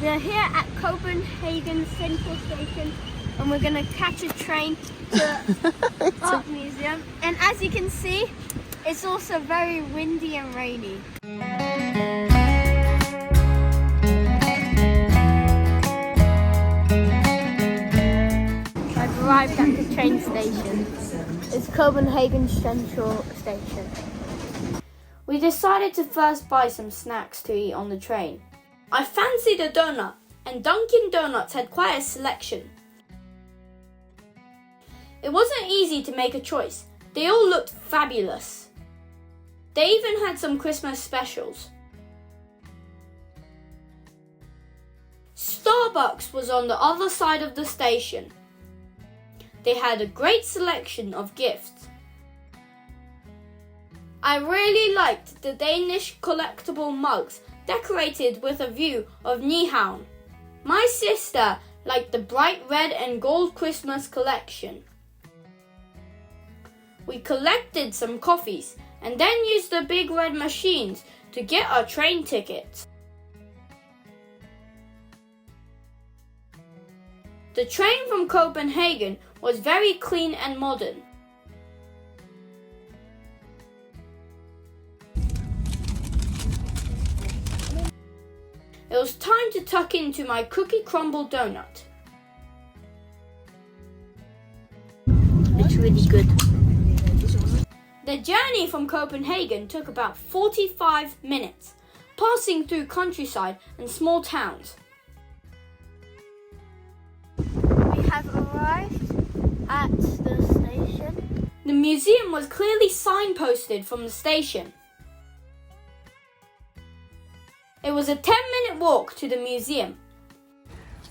We're here at Copenhagen Central Station and we're going to catch a train to Art Museum. And as you can see, it's also very windy and rainy. I've arrived at the train station. It's Copenhagen Central Station. We decided to first buy some snacks to eat on the train. I fancied a donut, and Dunkin' Donuts had quite a selection. It wasn't easy to make a choice. They all looked fabulous. They even had some Christmas specials. Starbucks was on the other side of the station. They had a great selection of gifts. I really liked the Danish collectible mugs decorated with a view of Nyhavn. My sister liked the bright red and gold Christmas collection. We collected some coffees and then used the big red machines to get our train tickets. The train from Copenhagen was very clean and modern. It was time to tuck into my cookie crumble donut. It's really good. The journey from Copenhagen took about 45 minutes, passing through countryside and small towns. We have arrived at the station. The museum was clearly signposted from the station. It was a 10-minute walk to the museum.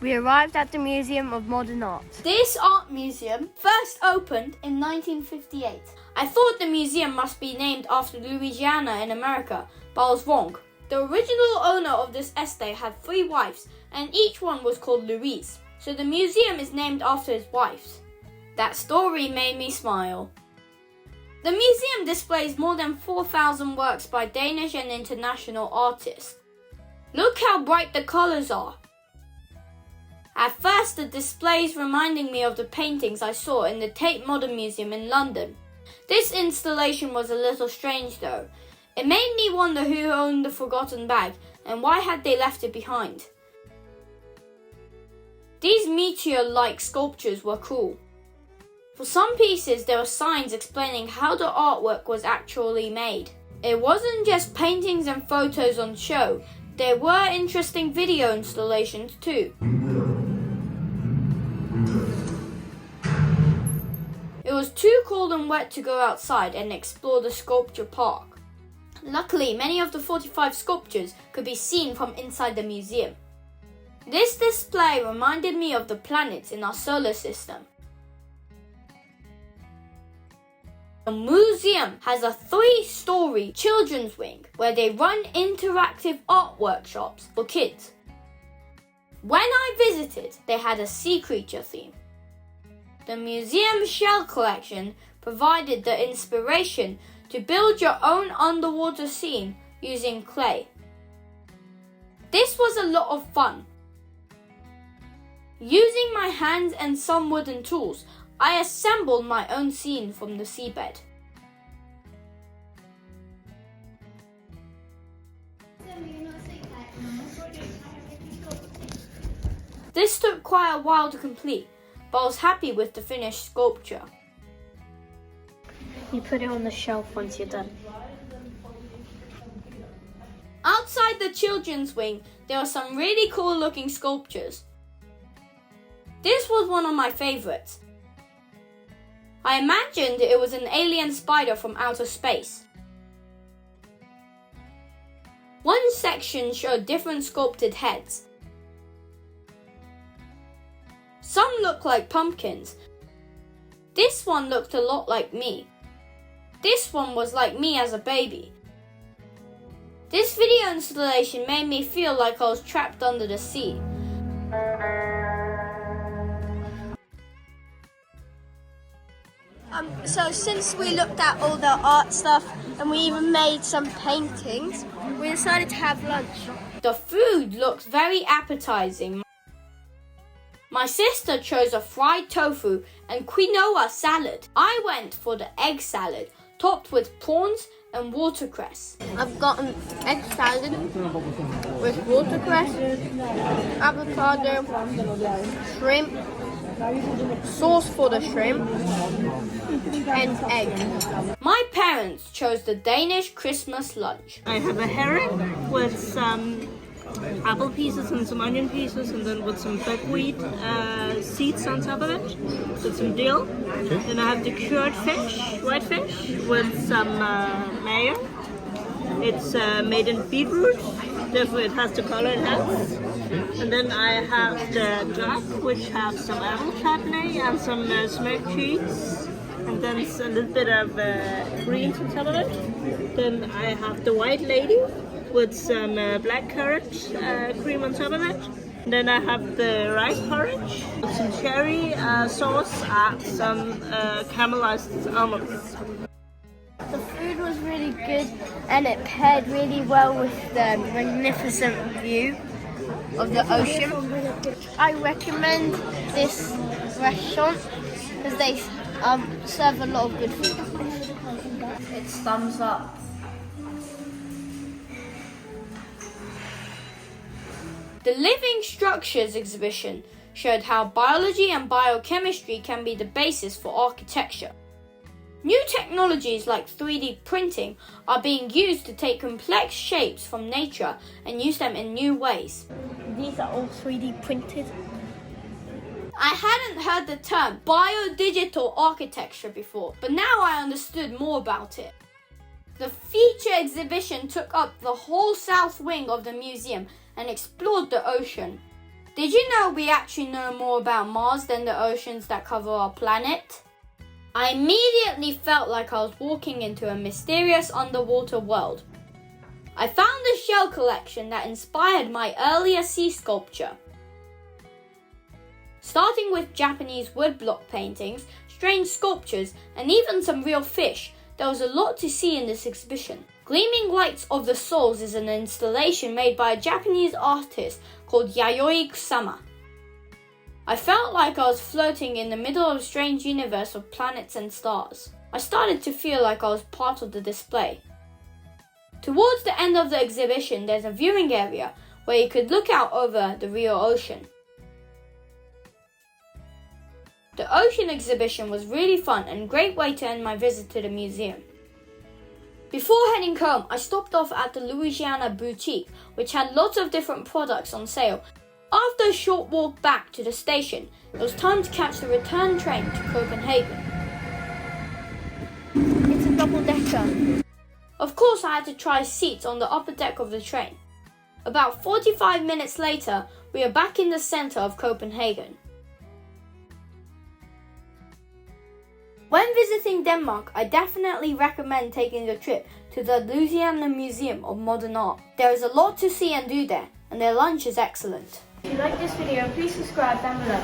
We arrived at the Museum of Modern Art. This art museum first opened in 1958. I thought the museum must be named after Louisiana in America, but I was wrong. The original owner of this estate had 3 wives, and each one was called Louise, so the museum is named after his wives. That story made me smile. The museum displays more than 4,000 works by Danish and international artists. Look how bright the colors are. At first, the displays reminded me of the paintings I saw in the Tate Modern Museum in London. This installation was a little strange though. It made me wonder who owned the forgotten bag and why had they left it behind. These meteor-like sculptures were cool. For some pieces, there were signs explaining how the artwork was actually made. It wasn't just paintings and photos on show. There were interesting video installations too. It was too cold and wet to go outside and explore the sculpture park. Luckily, many of the 45 sculptures could be seen from inside the museum. This display reminded me of the planets in our solar system. The museum has a 3-story children's wing where they run interactive art workshops for kids. When I visited, they had a sea creature theme. The museum shell collection provided the inspiration to build your own underwater scene using clay. This was a lot of fun. Using my hands and some wooden tools, I assembled my own scene from the seabed. This took quite a while to complete, but I was happy with the finished sculpture. You put it on the shelf once you're done. Outside the children's wing, there were some really cool looking sculptures. This was one of my favorites. I imagined it was an alien spider from outer space. One section showed different sculpted heads. Some looked like pumpkins. This one looked a lot like me. This one was like me as a baby. This video installation made me feel like I was trapped under the sea. So since we looked at all the art stuff and we even made some paintings, we decided to have lunch. The food looks very appetizing. My sister chose a fried tofu and quinoa salad. I went for the egg salad, topped with prawns and watercress. I've got an egg salad with watercress, avocado, shrimp, sauce for the shrimp, and egg. My parents chose the Danish Christmas lunch. I have a herring with some apple pieces and some onion pieces, and then with some buckwheat seeds on top of it, with some dill. Okay. Then I have the cured fish, white fish, with some mayo. It's made in beetroot, therefore it has the color it has. And then I have the duck, which has some apple chutney and some smoked cheese, and then a little bit of greens on top of it. Then I have the white lady with some black currant cream on top of it. And then I have the rice porridge with some cherry sauce and some caramelized almonds. The food was really good and it paired really well with the magnificent view of the ocean. I recommend this restaurant because they serve a lot of good food. It's thumbs up. The Living Structures exhibition showed how biology and biochemistry can be the basis for architecture. New technologies like 3D printing are being used to take complex shapes from nature and use them in new ways. These are all 3D printed. I hadn't heard the term biodigital architecture before, but now I understood more about it. The feature exhibition took up the whole south wing of the museum and explored the ocean. Did you know we actually know more about Mars than the oceans that cover our planet? I immediately felt like I was walking into a mysterious underwater world. I found a shell collection that inspired my earlier sea sculpture. Starting with Japanese woodblock paintings, strange sculptures, and even some real fish, there was a lot to see in this exhibition. Gleaming Lights of the Souls is an installation made by a Japanese artist called Yayoi Kusama. I felt like I was floating in the middle of a strange universe of planets and stars. I started to feel like I was part of the display. Towards the end of the exhibition, there's a viewing area where you could look out over the Rio Ocean. The ocean exhibition was really fun and a great way to end my visit to the museum. Before heading home, I stopped off at the Louisiana Boutique, which had lots of different products on sale. After a short walk back to the station, it was time to catch the return train to Copenhagen. It's a double-decker. Of course, I had to try seats on the upper deck of the train. About 45 minutes later, we are back in the center of Copenhagen. When visiting Denmark, I definitely recommend taking a trip to the Louisiana Museum of Modern Art. There is a lot to see and do there, and their lunch is excellent. If you like this video, please subscribe down below.